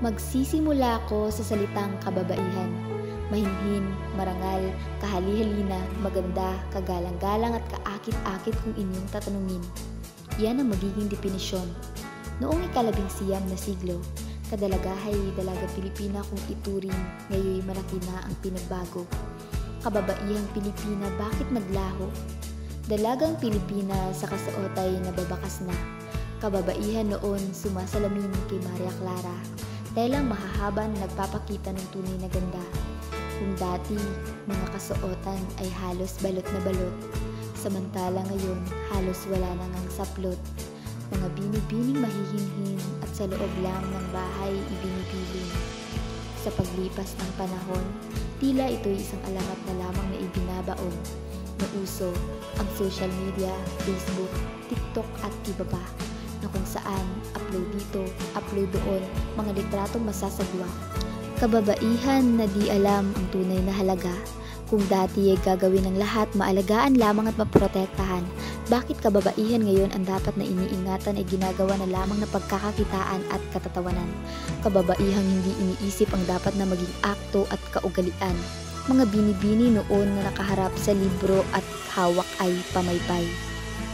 Magsisimula ako sa salitang kababaihan. Mahinhin, marangal, kahali-halina, maganda, kagalang-galang at kaakit-akit kung inyong tatanungin. Yan ang magiging definisyon. Noong ika-11 na siglo, kadalagahay dalagang Pilipina kung ituring, ngayoy malaki na ang pinagbago. Kababaihang Pilipina, bakit naglaho? Dalagang Pilipina sa kasuotay nababakas na. Kababaihan noon sumasalamin kay Maria Clara. Telang mahahaba na nagpapakita ng tunay na ganda. Kung dati, mga kasuotan ay halos balot na balot. Samantala ngayon, halos wala nang ang saplot. Mga binibining mahihinhin at sa loob lang ng bahay ibinipiling. Sa paglipas ng panahon, tila ito'y isang alamat na lamang na ibinabaon. Nauso ang social media, Facebook, TikTok at iba pa, na kung saan upload dito, upload doon, mga litratong masasagwa. Kababaihan na di alam ang tunay na halaga. Kung dati ay gagawin ng lahat, maalagaan lamang at maprotektahan, bakit kababaihan ngayon ang dapat na iniingatan ay ginagawa na lamang na pagkakakitaan at katatawanan? Kababaihang hindi iniisip ang dapat na maging akto at kaugalian. Mga binibini noon na nakaharap sa libro at hawak ay pamaypay.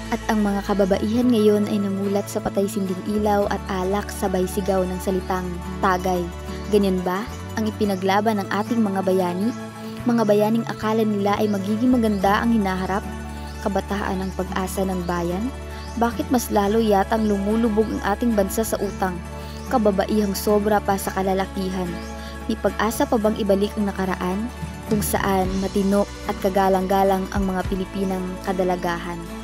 At ang mga kababaihan ngayon ay namulat sa patay-sinding ilaw at alak sabay sigaw ng salitang tagay. Ganyan ba ang ipinaglaban ng ating mga bayani? Mga bayaning akala nila ay magiging maganda ang hinaharap? Kabataan ang pag-asa ng bayan? Bakit mas lalo yatang lumulubog ang ating bansa sa utang? Kababaihang sobra pa sa kalalakihan. May pag-asa pa bang ibalik ang nakaraan? Kung saan matino at kagalang-galang ang mga Pilipinang kadalagahan.